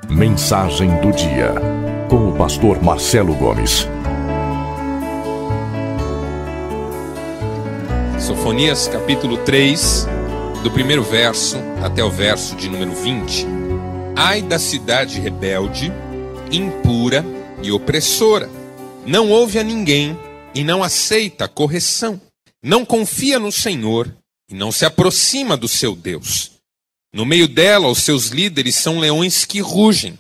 Mensagem do dia, com o pastor Marcelo Gomes. Sofonias capítulo 3, do primeiro verso até o verso de número 20. Ai da cidade rebelde, impura e opressora. Não ouve a ninguém e não aceita a correção. Não confia no Senhor e não se aproxima do seu Deus. No meio dela, os seus líderes são leões que rugem.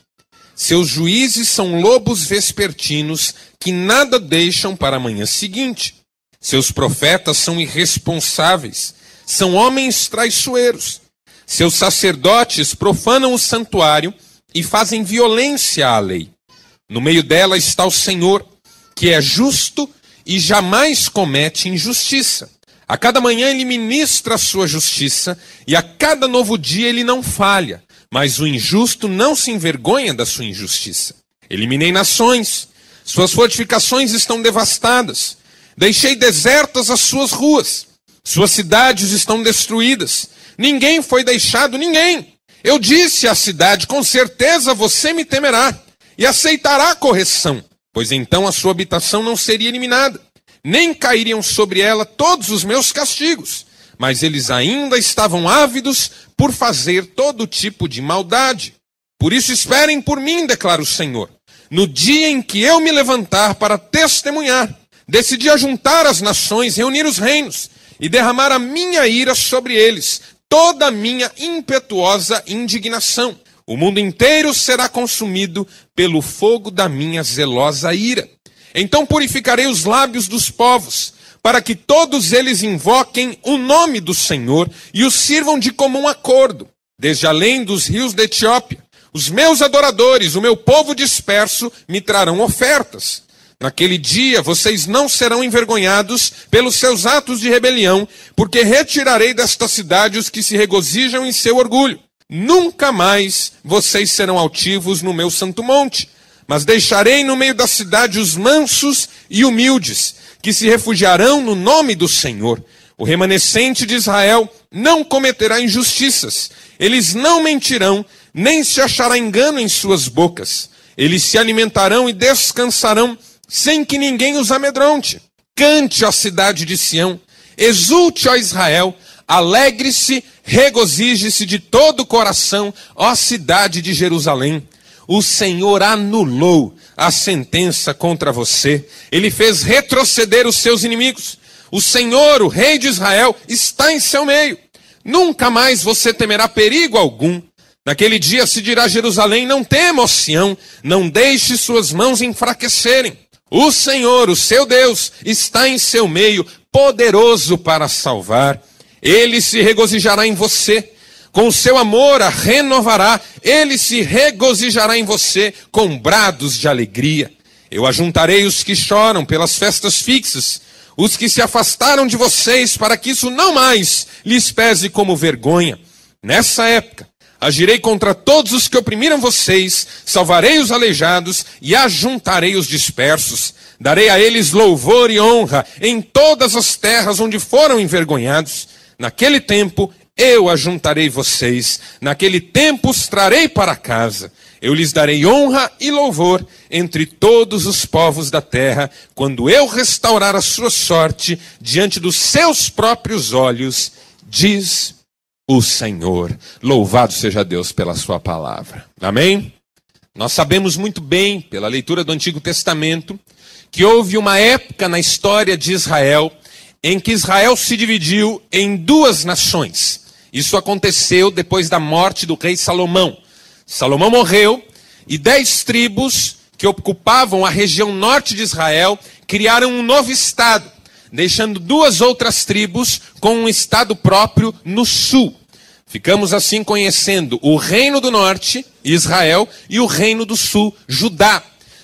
Seus juízes são lobos vespertinos que nada deixam para a manhã seguinte. Seus profetas são irresponsáveis, são homens traiçoeiros. Seus sacerdotes profanam o santuário e fazem violência à lei. No meio dela está o Senhor, que é justo e jamais comete injustiça. A cada manhã ele ministra a sua justiça, e a cada novo dia ele não falha. Mas o injusto não se envergonha da sua injustiça. Eliminei nações, suas fortificações estão devastadas. Deixei desertas as suas ruas, suas cidades estão destruídas. Ninguém foi deixado, ninguém. Eu disse à cidade, com certeza você me temerá e aceitará a correção, pois então a sua habitação não seria eliminada. Nem cairiam sobre ela todos os meus castigos, mas eles ainda estavam ávidos por fazer todo tipo de maldade. Por isso esperem por mim, declara o Senhor. No dia em que eu me levantar para testemunhar, decidi ajuntar as nações, reunir os reinos e derramar a minha ira sobre eles, toda a minha impetuosa indignação. O mundo inteiro será consumido pelo fogo da minha zelosa ira. Então purificarei os lábios dos povos, para que todos eles invoquem o nome do Senhor e o sirvam de comum acordo. Desde além dos rios da Etiópia, os meus adoradores, o meu povo disperso, me trarão ofertas. Naquele dia vocês não serão envergonhados pelos seus atos de rebelião, porque retirarei desta cidade os que se regozijam em seu orgulho. Nunca mais vocês serão altivos no meu santo monte. Mas deixarei no meio da cidade os mansos e humildes, que se refugiarão no nome do Senhor. O remanescente de Israel não cometerá injustiças. Eles não mentirão, nem se achará engano em suas bocas. Eles se alimentarão e descansarão, sem que ninguém os amedronte. Cante, ó cidade de Sião, exulte, ó Israel, alegre-se, regozije-se de todo o coração, ó cidade de Jerusalém. O Senhor anulou a sentença contra você. Ele fez retroceder os seus inimigos. O Senhor, o Rei de Israel, está em seu meio. Nunca mais você temerá perigo algum. Naquele dia se dirá a Jerusalém, não tema, ó Sião, não deixe suas mãos enfraquecerem. O Senhor, o seu Deus, está em seu meio, poderoso para salvar. Ele se regozijará em você. Com o seu amor a renovará, ele se regozijará em você com brados de alegria. Eu ajuntarei os que choram pelas festas fixas, os que se afastaram de vocês, para que isso não mais lhes pese como vergonha. Nessa época, agirei contra todos os que oprimiram vocês, salvarei os aleijados e ajuntarei os dispersos. Darei a eles louvor e honra em todas as terras onde foram envergonhados. Naquele tempo, eu ajuntarei vocês, naquele tempo os trarei para casa. Eu lhes darei honra e louvor entre todos os povos da terra, quando eu restaurar a sua sorte diante dos seus próprios olhos, diz o Senhor. Louvado seja Deus pela sua palavra. Amém? Nós sabemos muito bem, pela leitura do Antigo Testamento, que houve uma época na história de Israel em que Israel se dividiu em duas nações. Isso aconteceu depois da morte do rei Salomão. Salomão morreu e 10 tribos que ocupavam a região norte de Israel criaram um novo estado, deixando 2 outras tribos com um estado próprio no sul. Ficamos assim conhecendo o reino do norte, Israel, e o reino do sul, Judá.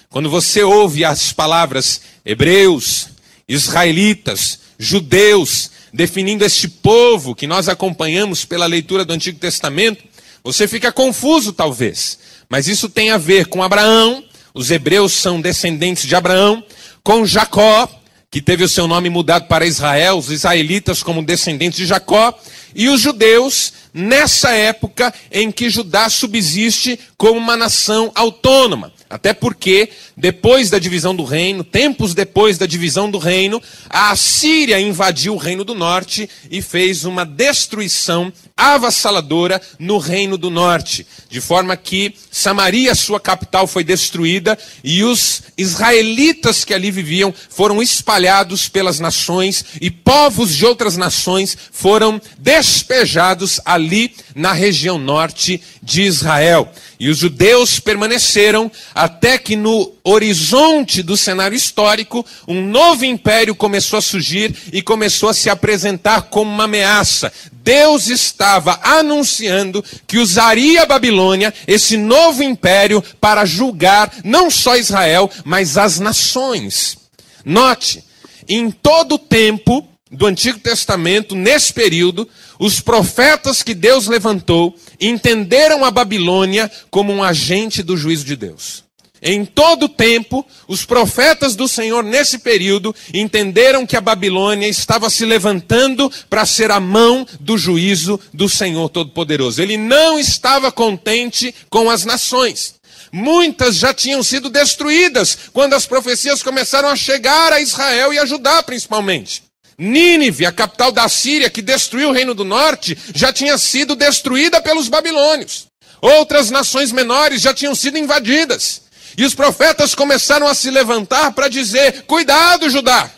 Quando você ouve as palavras hebreus, israelitas, judeus, definindo este povo que nós acompanhamos pela leitura do Antigo Testamento, você fica confuso talvez. Mas isso tem a ver com Abraão, os hebreus são descendentes de Abraão, com Jacó, que teve o seu nome mudado para Israel, os israelitas como descendentes de Jacó, e os judeus nessa época em que Judá subsiste como uma nação autônoma. Até porque, depois da divisão do reino, tempos depois da divisão do reino, a Assíria invadiu o reino do norte e fez uma destruição avassaladora no reino do norte. De forma que Samaria, sua capital, foi destruída e os israelitas que ali viviam foram espalhados pelas nações e povos de outras nações foram despejados ali na região norte de Israel. E os judeus permaneceram até que no horizonte do cenário histórico, um novo império começou a surgir e começou a se apresentar como uma ameaça. Deus estava anunciando que usaria a Babilônia, esse novo império, para julgar não só Israel, mas as nações. Note, em todo o tempo do Antigo Testamento, nesse período, os profetas que Deus levantou entenderam a Babilônia como um agente do juízo de Deus. Em todo o tempo, os profetas do Senhor nesse período entenderam que a Babilônia estava se levantando para ser a mão do juízo do Senhor Todo-Poderoso. Ele não estava contente com as nações. Muitas já tinham sido destruídas quando as profecias começaram a chegar a Israel e a Judá principalmente. Nínive, a capital da Síria, que destruiu o reino do norte, já tinha sido destruída pelos babilônios. Outras nações menores já tinham sido invadidas. E os profetas começaram a se levantar para dizer: cuidado, Judá!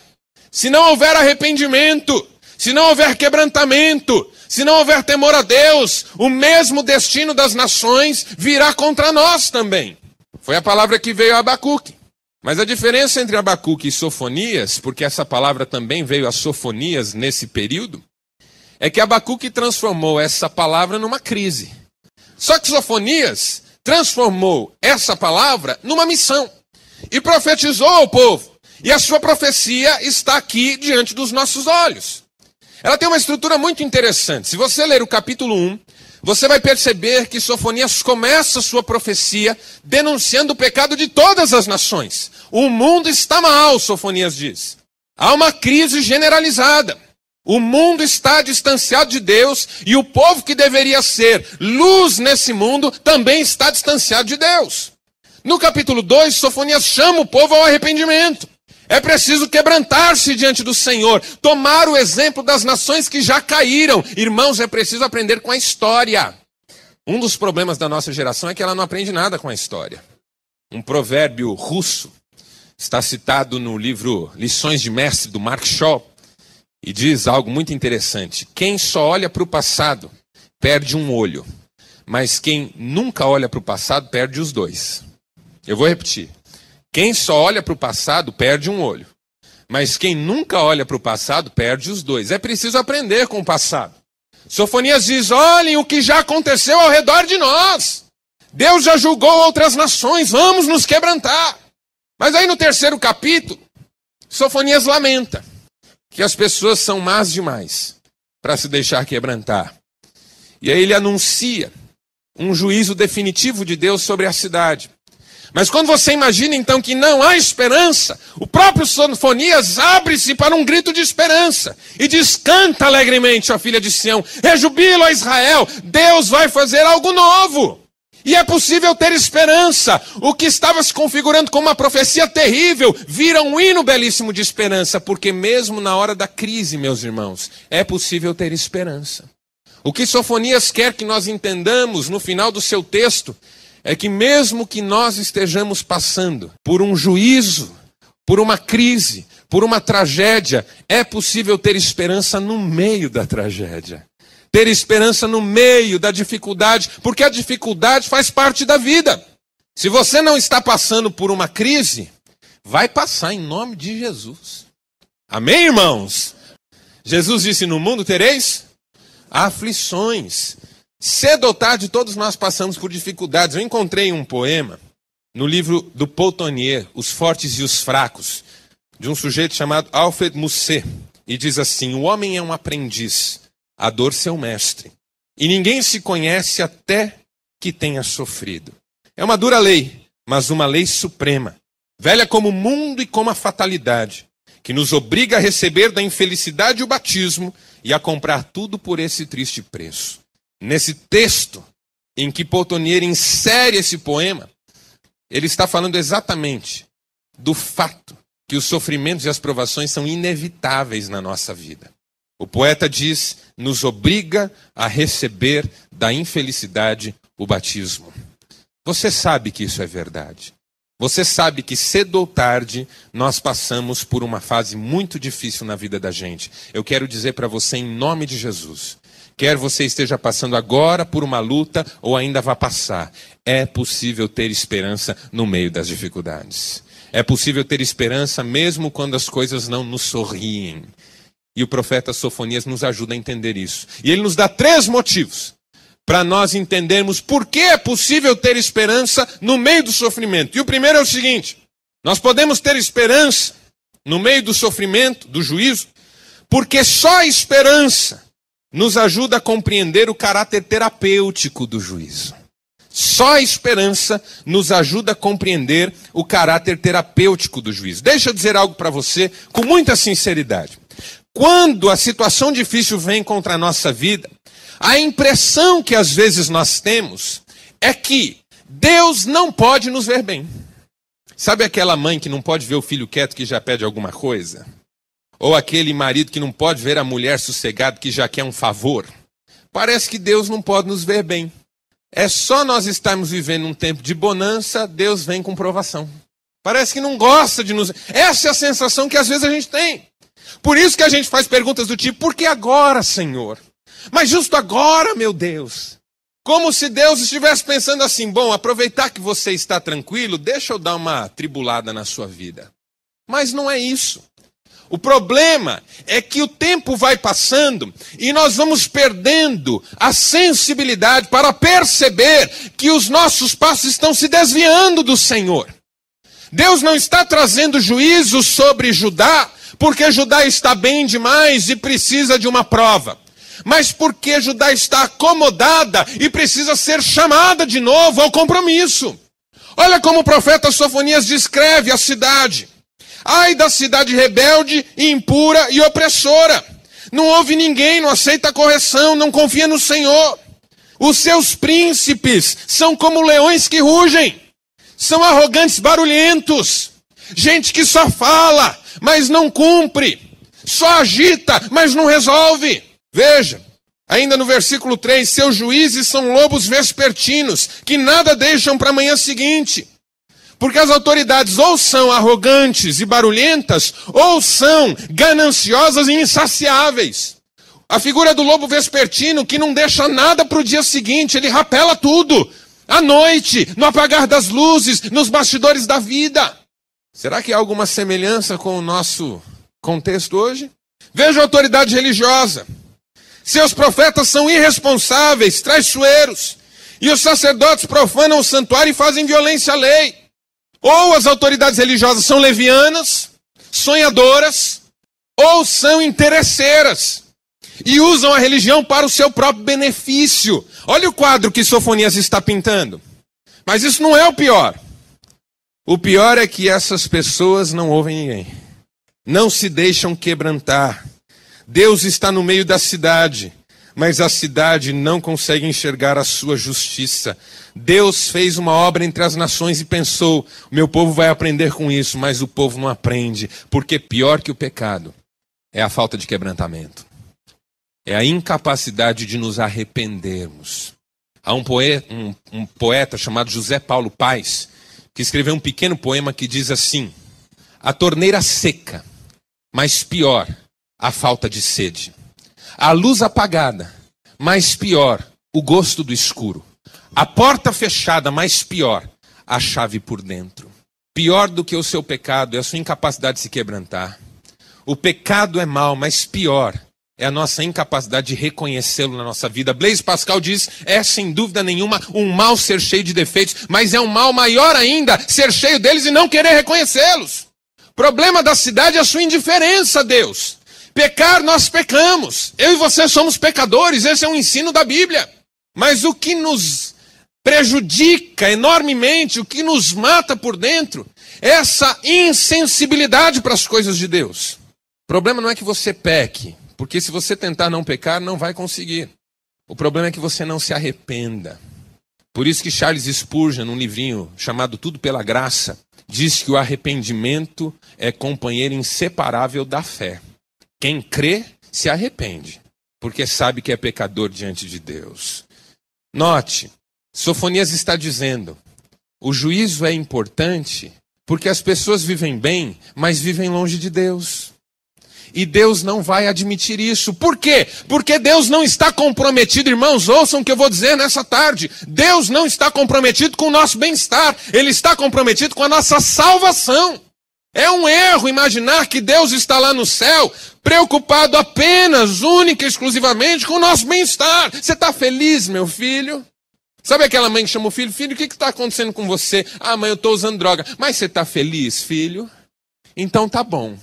Se não houver arrependimento, se não houver quebrantamento, se não houver temor a Deus, o mesmo destino das nações virá contra nós também. Foi a palavra que veio a Abacuque. Mas a diferença entre Abacuque e Sofonias, porque essa palavra também veio a Sofonias nesse período, é que Abacuque transformou essa palavra numa crise. Só que Sofonias transformou essa palavra numa missão e profetizou ao povo. E a sua profecia está aqui diante dos nossos olhos. Ela tem uma estrutura muito interessante. Se você ler o capítulo 1, você vai perceber que Sofonias começa sua profecia denunciando o pecado de todas as nações. O mundo está mal, Sofonias diz. Há uma crise generalizada. O mundo está distanciado de Deus e o povo que deveria ser luz nesse mundo também está distanciado de Deus. No capítulo 2, Sofonias chama o povo ao arrependimento. É preciso quebrantar-se diante do Senhor, tomar o exemplo das nações que já caíram. Irmãos, é preciso aprender com a história. Um dos problemas da nossa geração é que ela não aprende nada com a história. Um provérbio russo está citado no livro Lições de Mestre, do Mark Shaw, e diz algo muito interessante. Quem só olha para o passado perde um olho, mas quem nunca olha para o passado perde os dois. Eu vou repetir. Quem só olha para o passado perde um olho, mas quem nunca olha para o passado perde os dois. É preciso aprender com o passado. Sofonias diz: olhem o que já aconteceu ao redor de nós. Deus já julgou outras nações, vamos nos quebrantar. Mas aí no terceiro capítulo, Sofonias lamenta que as pessoas são más demais para se deixar quebrantar. E aí ele anuncia um juízo definitivo de Deus sobre a cidade. Mas quando você imagina então que não há esperança, o próprio Sofonias abre-se para um grito de esperança e diz: canta alegremente, ó filha de Sião, rejubila, ó Israel, Deus vai fazer algo novo. E é possível ter esperança. O que estava se configurando como uma profecia terrível vira um hino belíssimo de esperança, porque mesmo na hora da crise, meus irmãos, é possível ter esperança. O que Sofonias quer que nós entendamos no final do seu texto é que mesmo que nós estejamos passando por um juízo, por uma crise, por uma tragédia, é possível ter esperança no meio da tragédia. Ter esperança no meio da dificuldade, porque a dificuldade faz parte da vida. Se você não está passando por uma crise, vai passar em nome de Jesus. Amém, irmãos? Jesus disse: no mundo tereis aflições. Cedo ou tarde, todos nós passamos por dificuldades. Eu encontrei um poema no livro do Paul Tournier, Os Fortes e os Fracos, de um sujeito chamado Alfred Musset. E diz assim: o homem é um aprendiz, a dor seu mestre, e ninguém se conhece até que tenha sofrido. É uma dura lei, mas uma lei suprema, velha como o mundo e como a fatalidade, que nos obriga a receber da infelicidade o batismo e a comprar tudo por esse triste preço. Nesse texto em que Paul Tournier insere esse poema, ele está falando exatamente do fato que os sofrimentos e as provações são inevitáveis na nossa vida. O poeta diz, nos obriga a receber da infelicidade o batismo. Você sabe que isso é verdade. Você sabe que cedo ou tarde nós passamos por uma fase muito difícil na vida da gente. Eu quero dizer para você em nome de Jesus, quer você esteja passando agora por uma luta ou ainda vá passar, é possível ter esperança no meio das dificuldades. É possível ter esperança mesmo quando as coisas não nos sorriem. E o profeta Sofonias nos ajuda a entender isso. E ele nos dá 3 motivos para nós entendermos por que é possível ter esperança no meio do sofrimento. E o primeiro é o seguinte: nós podemos ter esperança no meio do sofrimento, do juízo, porque só a esperança nos ajuda a compreender o caráter terapêutico do juízo. Só a esperança nos ajuda a compreender o caráter terapêutico do juízo. Deixa eu dizer algo para você com muita sinceridade. Quando a situação difícil vem contra a nossa vida, a impressão que às vezes nós temos é que Deus não pode nos ver bem. Sabe aquela mãe que não pode ver o filho quieto que já pede alguma coisa? Ou aquele marido que não pode ver a mulher sossegado que já quer um favor? Parece que Deus não pode nos ver bem. É só nós estarmos vivendo um tempo de bonança, Deus vem com provação. Parece que não gosta de nos... Essa é a sensação que às vezes a gente tem. Por isso que a gente faz perguntas do tipo, por que agora, Senhor? Mas justo agora, meu Deus. Como se Deus estivesse pensando assim, bom, aproveitar que você está tranquilo, deixa eu dar uma tribulada na sua vida. Mas não é isso. O problema é que o tempo vai passando e nós vamos perdendo a sensibilidade para perceber que os nossos passos estão se desviando do Senhor. Deus não está trazendo juízo sobre Judá porque Judá está bem demais e precisa de uma prova, mas porque Judá está acomodada e precisa ser chamada de novo ao compromisso. Olha como o profeta Sofonias descreve a cidade. Ai da cidade rebelde, impura e opressora. Não ouve ninguém, não aceita correção, não confia no Senhor. Os seus príncipes são como leões que rugem. São arrogantes, barulhentos. Gente que só fala, mas não cumpre. Só agita, mas não resolve. Veja, ainda no versículo 3, seus juízes são lobos vespertinos, que nada deixam para a manhã seguinte. Porque as autoridades ou são arrogantes e barulhentas, ou são gananciosas e insaciáveis. A figura do lobo vespertino que não deixa nada para o dia seguinte, ele rapela tudo. À noite, no apagar das luzes, nos bastidores da vida. Será que há alguma semelhança com o nosso contexto hoje? Veja a autoridade religiosa. Seus profetas são irresponsáveis, traiçoeiros. E os sacerdotes profanam o santuário e fazem violência à lei. Ou as autoridades religiosas são levianas, sonhadoras, ou são interesseiras e usam a religião para o seu próprio benefício. Olha o quadro que Sofonias está pintando. Mas isso não é o pior. O pior é que essas pessoas não ouvem ninguém. Não se deixam quebrantar. Deus está no meio da cidade, mas a cidade não consegue enxergar a sua justiça. Deus fez uma obra entre as nações e pensou, o meu povo vai aprender com isso, mas o povo não aprende, porque pior que o pecado é a falta de quebrantamento. É a incapacidade de nos arrependermos. Há um poeta chamado José Paulo Paes, que escreveu um pequeno poema que diz assim: a torneira seca, mas pior, a falta de sede. A luz apagada, mas pior, o gosto do escuro. A porta fechada, mas pior, a chave por dentro. Pior do que o seu pecado é a sua incapacidade de se quebrantar. O pecado é mau, mas pior é a nossa incapacidade de reconhecê-lo na nossa vida. Blaise Pascal diz, é sem dúvida nenhuma um mal ser cheio de defeitos, mas é um mal maior ainda ser cheio deles e não querer reconhecê-los. O problema da cidade é a sua indiferença a Deus. Pecar, nós pecamos. Eu e você somos pecadores, esse é um ensino da Bíblia. Mas o que nos prejudica enormemente, o que nos mata por dentro, é essa insensibilidade para as coisas de Deus. O problema não é que você peque, porque se você tentar não pecar, não vai conseguir. O O problema é que você não se arrependa. Por isso que Charles Spurgeon, num livrinho chamado Tudo pela Graça, diz que o arrependimento é companheiro inseparável da fé. Quem crê, se arrepende, porque sabe que é pecador diante de Deus. Note, Sofonias está dizendo, o juízo é importante porque as pessoas vivem bem, mas vivem longe de Deus. E Deus não vai admitir isso. Por quê? Porque Deus não está comprometido, irmãos, ouçam o que eu vou dizer nessa tarde. Deus não está comprometido com o nosso bem-estar. Ele está comprometido com a nossa salvação. É um erro imaginar que Deus está lá no céu, preocupado apenas, única e exclusivamente com o nosso bem-estar. Você está feliz, meu filho? Sabe aquela mãe que chama o filho? Filho, o que está acontecendo com você? Ah, mãe, eu estou usando droga. Mas você está feliz, filho? Então tá bom.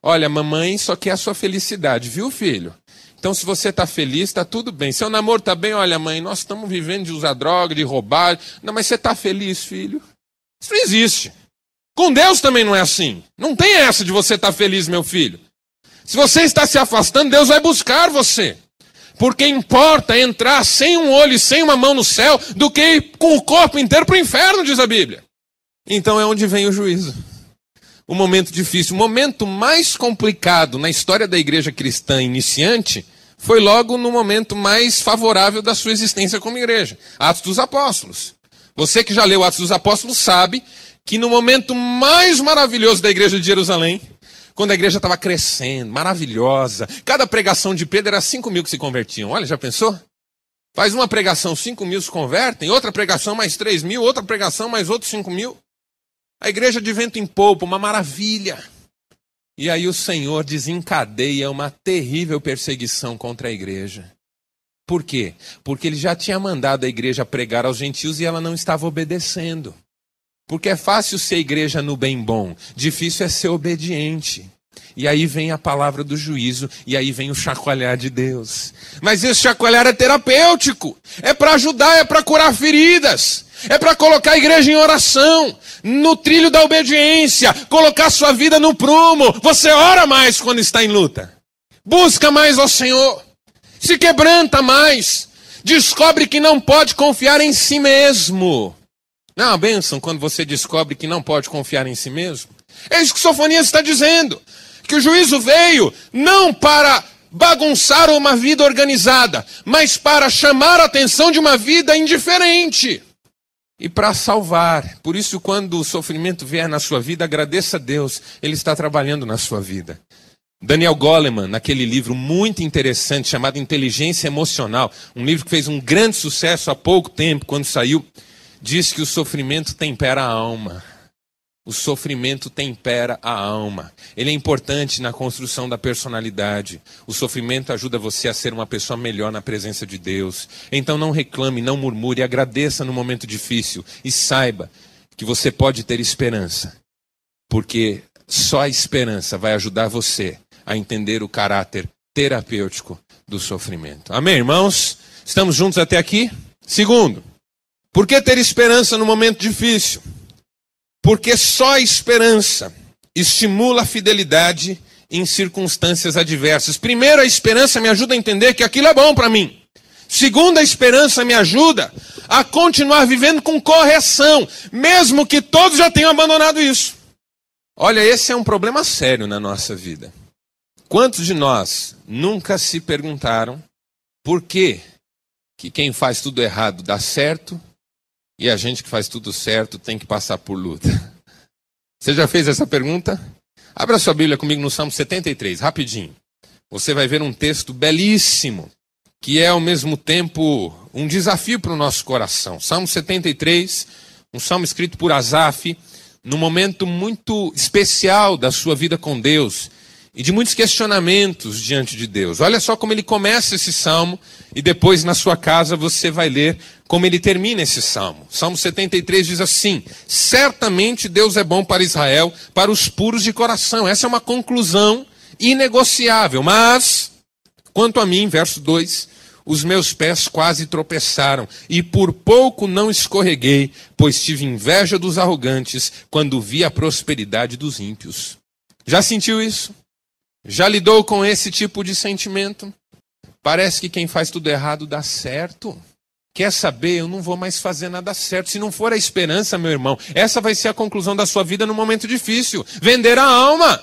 Olha, mamãe só quer a sua felicidade, viu, filho? Então, se você está feliz, está tudo bem. Seu namoro está bem, olha, mãe, nós estamos vivendo de usar droga, de roubar. Não, mas você está feliz, filho? Isso não existe. Com Deus também não é assim. Não tem essa de você estar feliz, meu filho. Se você está se afastando, Deus vai buscar você. Porque importa entrar sem um olho e sem uma mão no céu do que ir com o corpo inteiro para o inferno, diz a Bíblia. Então é onde vem o juízo. O momento difícil, o momento mais complicado na história da igreja cristã iniciante foi logo no momento mais favorável da sua existência como igreja. Atos dos Apóstolos. Você que já leu Atos dos Apóstolos sabe que no momento mais maravilhoso da igreja de Jerusalém, quando a igreja estava crescendo, maravilhosa, cada pregação de Pedro era 5.000 que se convertiam. Olha, já pensou? Faz uma pregação, 5.000 se convertem, outra pregação mais 3.000, outra pregação mais outros 5.000. A igreja de vento em polpa, uma maravilha. E aí o Senhor desencadeia uma terrível perseguição contra a igreja. Por quê? Porque ele já tinha mandado a igreja pregar aos gentios e ela não estava obedecendo. Porque é fácil ser igreja no bem bom, difícil é ser obediente. E aí vem a palavra do juízo, e aí vem o chacoalhar de Deus. Mas esse chacoalhar é terapêutico, é para ajudar, é para curar feridas, é para colocar a igreja em oração, no trilho da obediência, colocar sua vida no prumo. Você ora mais quando está em luta, busca mais ao Senhor, se quebranta mais, descobre que não pode confiar em si mesmo. Não é uma bênção quando você descobre que não pode confiar em si mesmo? É isso que Sofonias está dizendo. Que o juízo veio não para bagunçar uma vida organizada, mas para chamar a atenção de uma vida indiferente. E para salvar. Por isso, quando o sofrimento vier na sua vida, agradeça a Deus. Ele está trabalhando na sua vida. Daniel Goleman, naquele livro muito interessante chamado Inteligência Emocional, um livro que fez um grande sucesso há pouco tempo, quando saiu, diz que o sofrimento tempera a alma. O sofrimento tempera a alma. Ele é importante na construção da personalidade. O sofrimento ajuda você a ser uma pessoa melhor na presença de Deus. Então não reclame, não murmure, agradeça no momento difícil. E saiba que você pode ter esperança. Porque só a esperança vai ajudar você a entender o caráter terapêutico do sofrimento. Amém, irmãos? Estamos juntos até aqui? Segundo, por que ter esperança no momento difícil? Porque só a esperança estimula a fidelidade em circunstâncias adversas. Primeiro, a esperança me ajuda a entender que aquilo é bom para mim. Segundo, a esperança me ajuda a continuar vivendo com correção, mesmo que todos já tenham abandonado isso. Olha, esse é um problema sério na nossa vida. Quantos de nós nunca se perguntaram por que quem faz tudo errado dá certo e a gente que faz tudo certo tem que passar por luta? Você já fez essa pergunta? Abra sua Bíblia comigo no Salmo 73, rapidinho. Você vai ver um texto belíssimo, que é ao mesmo tempo um desafio para o nosso coração. Salmo 73, um salmo escrito por Asaf, num momento muito especial da sua vida com Deus e de muitos questionamentos diante de Deus. Olha só como ele começa esse salmo e depois na sua casa você vai ler como ele termina esse salmo. Salmo 73 diz assim: certamente Deus é bom para Israel, para os puros de coração. Essa é uma conclusão inegociável. Mas, quanto a mim, verso 2, os meus pés quase tropeçaram e por pouco não escorreguei, pois tive inveja dos arrogantes quando vi a prosperidade dos ímpios. Já sentiu isso? Já lidou com esse tipo de sentimento? parece que quem faz tudo errado dá certo. Quer saber? Eu não vou mais fazer nada certo. Se não for a esperança, meu irmão, essa vai ser a conclusão da sua vida no momento difícil. Vender a alma.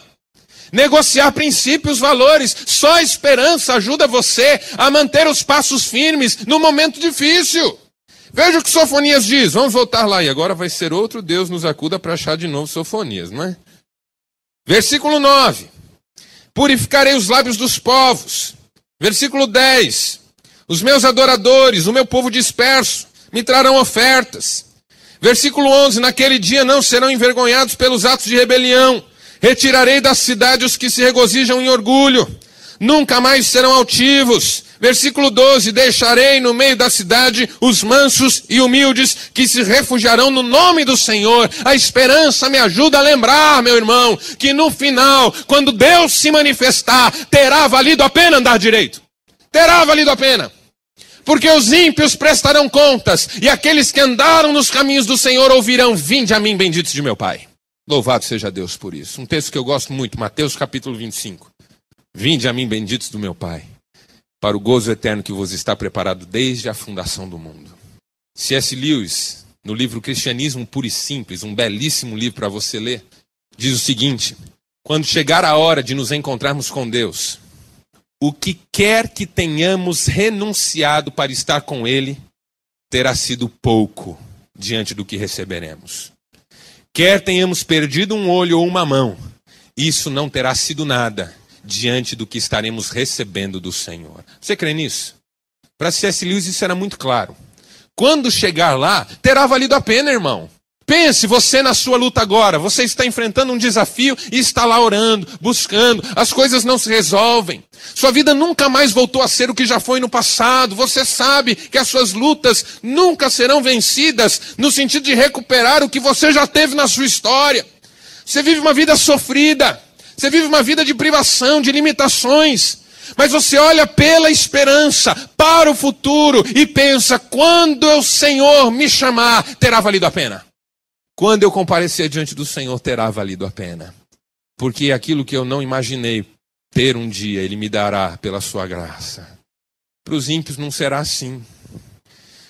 Negociar princípios, valores. Só a esperança ajuda você a manter os passos firmes no momento difícil. Veja o que Sofonias diz. Vamos voltar lá. E agora vai ser outro Deus nos acuda para achar de novo Sofonias, não é? Versículo 9. Purificarei os lábios dos povos. Versículo 10. Os meus adoradores, o meu povo disperso, me trarão ofertas. Versículo 11. Naquele dia não serão envergonhados pelos atos de rebelião. Retirarei da cidade os que se regozijam em orgulho. Nunca mais serão altivos. Versículo 12. Deixarei no meio da cidade os mansos e humildes que se refugiarão no nome do Senhor. A esperança me ajuda a lembrar, meu irmão, que no final, quando Deus se manifestar, terá valido a pena andar direito. Terá valido a pena. Porque os ímpios prestarão contas, e aqueles que andaram nos caminhos do Senhor ouvirão: vinde a mim, benditos de meu Pai. Louvado seja Deus por isso. Um texto que eu gosto muito, Mateus capítulo 25. Vinde a mim, benditos do meu Pai, para o gozo eterno que vos está preparado desde a fundação do mundo. C.S. Lewis, no livro Cristianismo Puro e Simples, um belíssimo livro para você ler, diz o seguinte: quando chegar a hora de nos encontrarmos com Deus, o que quer que tenhamos renunciado para estar com Ele, terá sido pouco diante do que receberemos. Quer tenhamos perdido um olho ou uma mão, isso não terá sido nada diante do que estaremos recebendo do Senhor. Você crê nisso? Para C.S. Lewis isso era muito claro. Quando chegar lá, terá valido a pena, irmão. Pense, você na sua luta agora, você está enfrentando um desafio e está lá orando, buscando, as coisas não se resolvem. Sua vida nunca mais voltou a ser o que já foi no passado. Você sabe que as suas lutas nunca serão vencidas no sentido de recuperar o que você já teve na sua história. Você vive uma vida sofrida, você vive uma vida de privação, de limitações. Mas você olha pela esperança para o futuro e pensa: quando o Senhor me chamar, terá valido a pena. Quando eu comparecer diante do Senhor, terá valido a pena. Porque aquilo que eu não imaginei ter um dia, Ele me dará pela sua graça. Para os ímpios não será assim.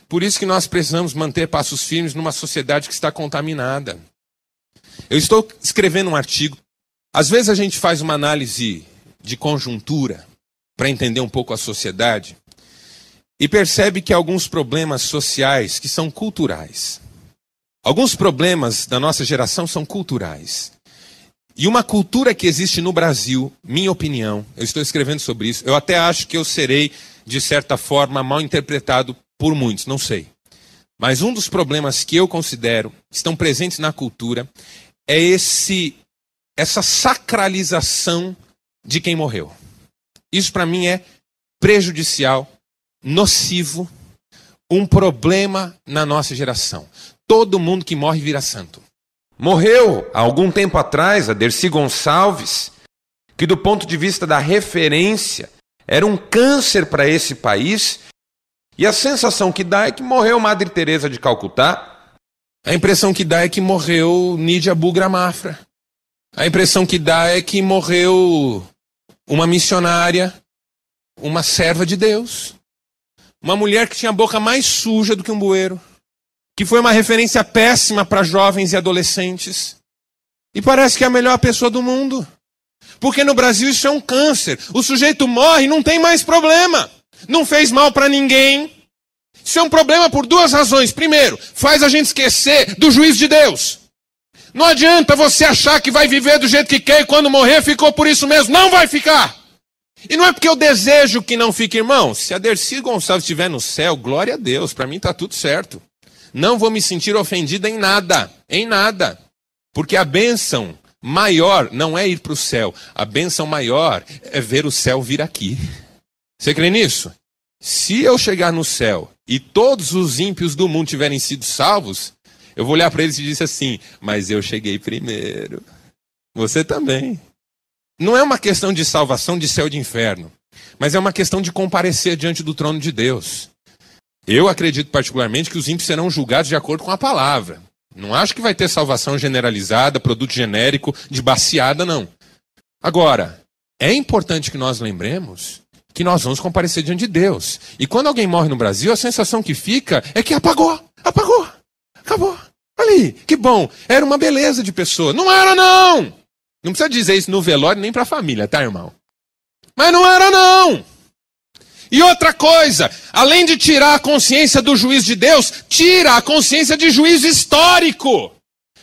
Por isso que nós precisamos manter passos firmes numa sociedade que está contaminada. Eu estou escrevendo um artigo. Às vezes a gente faz uma análise de conjuntura para entender um pouco a sociedade e percebe que há alguns problemas sociais que são culturais. Alguns problemas da nossa geração são culturais. E uma cultura que existe no Brasil, minha opinião, eu estou escrevendo sobre isso, eu até acho que eu serei, de certa forma, mal interpretado por muitos, não sei. Mas um dos problemas que eu considero estão presentes na cultura é essa sacralização de quem morreu. Isso para mim é prejudicial, nocivo, um problema na nossa geração. Todo mundo que morre vira santo. Morreu há algum tempo atrás a Dercy Gonçalves, que do ponto de vista da referência era um câncer para esse país, e a sensação que dá é que morreu Madre Teresa de Calcutá. A impressão que dá é que morreu Nydia Abu Mafra. A impressão que dá é que morreu uma missionária, uma serva de Deus, uma mulher que tinha a boca mais suja do que um bueiro, que foi uma referência péssima para jovens e adolescentes. E parece que é a melhor pessoa do mundo. Porque no Brasil isso é um câncer. O sujeito morre e não tem mais problema. Não fez mal para ninguém. Isso é um problema por duas razões. Primeiro, faz a gente esquecer do juízo de Deus. Não adianta você achar que vai viver do jeito que quer e quando morrer ficou por isso mesmo. Não vai ficar. E não é porque eu desejo que não fique, irmão. Se a Dercy Gonçalves estiver no céu, glória a Deus. Para mim está tudo certo. Não vou me sentir ofendida em nada. Em nada. Porque a bênção maior não é ir para o céu. A bênção maior é ver o céu vir aqui. Você crê nisso? Se eu chegar no céu e todos os ímpios do mundo tiverem sido salvos, eu vou olhar para eles e dizer assim: mas eu cheguei primeiro. Você também. Não é uma questão de salvação de céu e de inferno, mas é uma questão de comparecer diante do trono de Deus. Eu acredito particularmente que os ímpios serão julgados de acordo com a palavra. Não acho que vai ter salvação generalizada, produto genérico, de baciada, não. Agora, é importante que nós lembremos que nós vamos comparecer diante de Deus. E quando alguém morre no Brasil, a sensação que fica é que apagou, acabou. Olha aí, que bom, era uma beleza de pessoa. Não era, não! Não precisa dizer isso no velório nem para a família, tá, irmão? Mas não era, não! E outra coisa, além de tirar a consciência do juiz de Deus, tira a consciência de juízo histórico.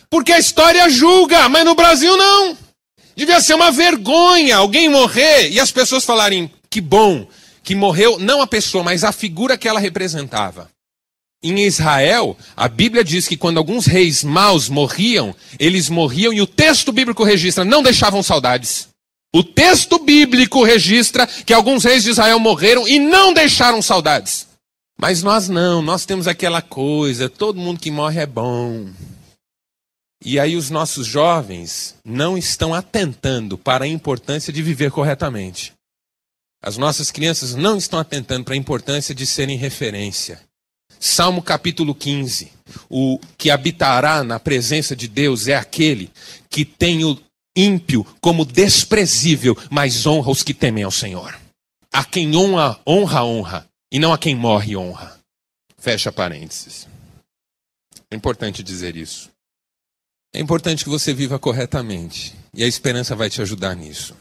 Porque a história julga, mas no Brasil não. Devia ser uma vergonha alguém morrer e as pessoas falarem, que bom, que morreu não a pessoa, mas a figura que ela representava. Em Israel, a Bíblia diz que quando alguns reis maus morriam, eles morriam e o texto bíblico registra, não deixavam saudades. O texto bíblico registra que alguns reis de Israel morreram e não deixaram saudades. Mas nós não, nós temos aquela coisa, todo mundo que morre é bom. E aí os nossos jovens não estão atentando para a importância de viver corretamente. As nossas crianças não estão atentando para a importância de serem referência. Salmo capítulo 15, o que habitará na presença de Deus é aquele que tem o ímpio como desprezível, mas honra os que temem ao Senhor. A quem honra, honra, e não a quem morre, honra. Fecha parênteses. É importante dizer isso. É importante que você viva corretamente, e a esperança vai te ajudar nisso.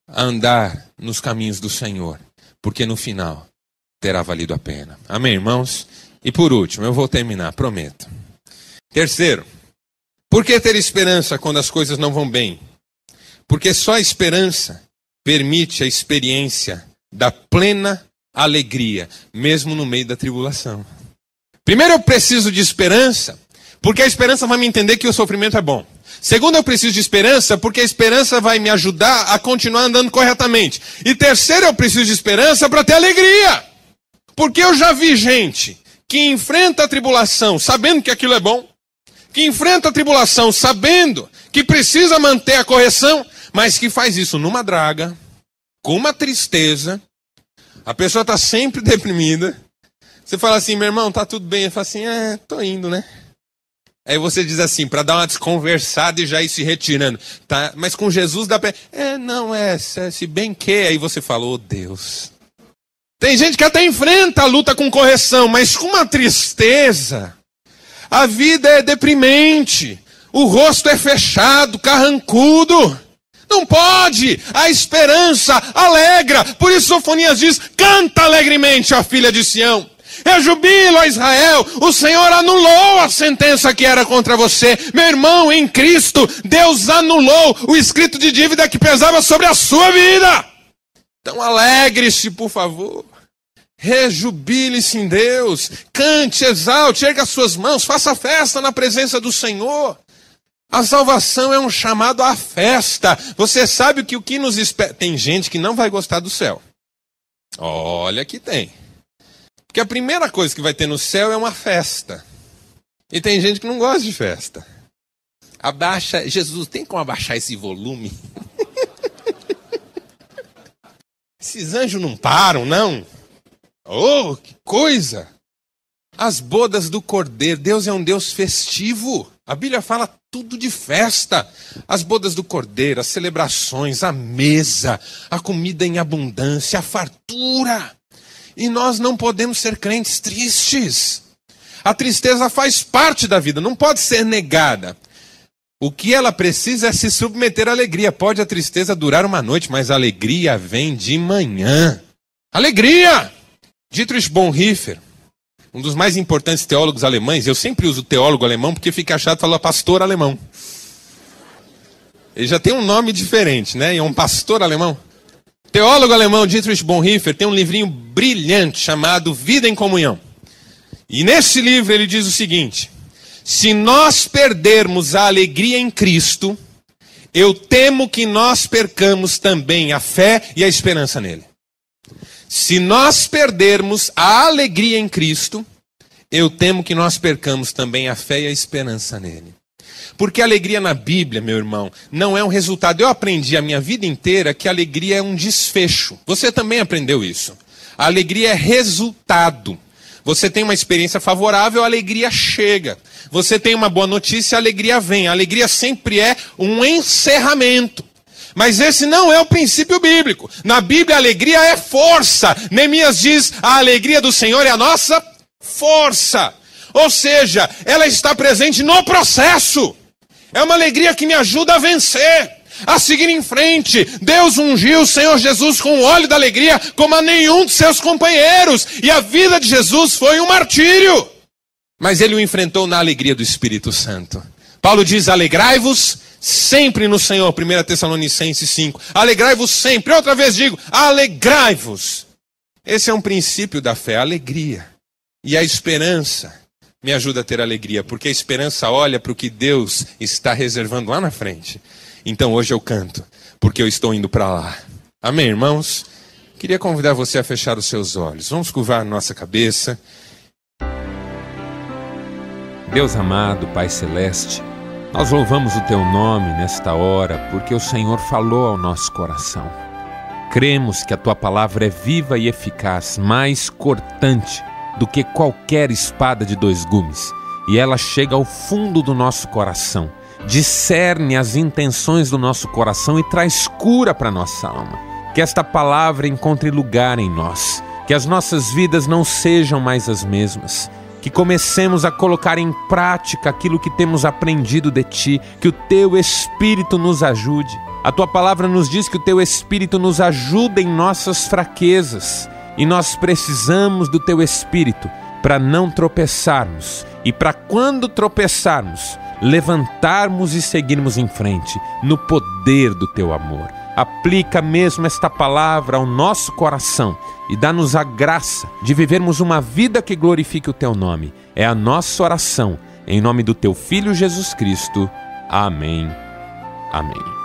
A andar nos caminhos do Senhor, porque no final terá valido a pena. Amém, irmãos? E por último, eu vou terminar, prometo. Terceiro, por que ter esperança quando as coisas não vão bem? Porque só a esperança permite a experiência da plena alegria, mesmo no meio da tribulação. Primeiro, eu preciso de esperança, porque a esperança vai me entender que o sofrimento é bom. Segundo, eu preciso de esperança, porque a esperança vai me ajudar a continuar andando corretamente. E terceiro, eu preciso de esperança para ter alegria. Porque eu já vi gente que enfrenta a tribulação sabendo que aquilo é bom, que enfrenta a tribulação sabendo que precisa manter a correção, mas que faz isso numa draga, com uma tristeza, a pessoa está sempre deprimida. Você fala assim, meu irmão, tá tudo bem? Ele fala assim, tô indo, né? Aí você diz assim, para dar uma desconversada e já ir se retirando. Tá? Mas com Jesus dá pra... se bem que... Aí você fala, oh Deus... Tem gente que até enfrenta a luta com correção, mas com uma tristeza. A vida é deprimente. O rosto é fechado, carrancudo. Não pode. A esperança alegra. Por isso Sofonias diz, canta alegremente, ó filha de Sião. Jubilo a Israel. O Senhor anulou a sentença que era contra você. Meu irmão, em Cristo, Deus anulou o escrito de dívida que pesava sobre a sua vida. Então alegre-se, por favor. Rejubile-se em Deus, cante, exalte, erga as suas mãos, faça festa na presença do Senhor. A salvação é um chamado à festa. Você sabe que o que nos espera... Tem gente que não vai gostar do céu. Olha que tem. Porque a primeira coisa que vai ter no céu é uma festa. E tem gente que não gosta de festa. Abaixa, Jesus, tem como abaixar esse volume? Esses anjos não param, não? Oh, que coisa! As bodas do Cordeiro. Deus é um Deus festivo. A Bíblia fala tudo de festa. As bodas do Cordeiro, as celebrações, a mesa, a comida em abundância, a fartura. E nós não podemos ser crentes tristes. A tristeza faz parte da vida, não pode ser negada. O que ela precisa é se submeter à alegria. Pode a tristeza durar uma noite, mas a alegria vem de manhã. Alegria! Dietrich Bonhoeffer, um dos mais importantes teólogos alemães, eu sempre uso teólogo alemão porque fica chato falar pastor alemão. Ele já tem um nome diferente, né? É um pastor alemão. Teólogo alemão Dietrich Bonhoeffer tem um livrinho brilhante chamado Vida em Comunhão. E nesse livro ele diz o seguinte: se nós perdermos a alegria em Cristo, eu temo que nós percamos também a fé e a esperança nele. Se nós perdermos a alegria em Cristo, eu temo que nós percamos também a fé e a esperança nele. Porque a alegria na Bíblia, meu irmão, não é um resultado. Eu aprendi a minha vida inteira que a alegria é um desfecho. Você também aprendeu isso. A alegria é resultado. Você tem uma experiência favorável, a alegria chega. Você tem uma boa notícia, a alegria vem. A alegria sempre é um encerramento. Mas esse não é o princípio bíblico. Na Bíblia, a alegria é força. Neemias diz, a alegria do Senhor é a nossa força. Ou seja, ela está presente no processo. É uma alegria que me ajuda a vencer, a seguir em frente. Deus ungiu o Senhor Jesus com o óleo da alegria como a nenhum de seus companheiros. E a vida de Jesus foi um martírio. Mas ele o enfrentou na alegria do Espírito Santo. Paulo diz, alegrai-vos sempre no Senhor. 1 Tessalonicenses 5. Alegrai-vos sempre. Outra vez digo, alegrai-vos. Esse é um princípio da fé, a alegria. E a esperança me ajuda a ter alegria, porque a esperança olha para o que Deus está reservando lá na frente. Então hoje eu canto, porque eu estou indo para lá. Amém, irmãos? Queria convidar você a fechar os seus olhos. Vamos curvar a nossa cabeça. Deus amado, Pai Celeste, nós louvamos o Teu nome nesta hora, porque o Senhor falou ao nosso coração. Cremos que a Tua palavra é viva e eficaz, mais cortante do que qualquer espada de 2 gumes, e ela chega ao fundo do nosso coração, discerne as intenções do nosso coração e traz cura para a nossa alma. Que esta palavra encontre lugar em nós, que as nossas vidas não sejam mais as mesmas, que comecemos a colocar em prática aquilo que temos aprendido de Ti, que o Teu Espírito nos ajude. A Tua palavra nos diz que o Teu Espírito nos ajuda em nossas fraquezas, e nós precisamos do Teu Espírito para não tropeçarmos, e para quando tropeçarmos, levantarmos e seguirmos em frente, no poder do Teu amor. Aplica mesmo esta palavra ao nosso coração e dá-nos a graça de vivermos uma vida que glorifique o Teu nome. É a nossa oração, em nome do Teu Filho Jesus Cristo. Amém. Amém.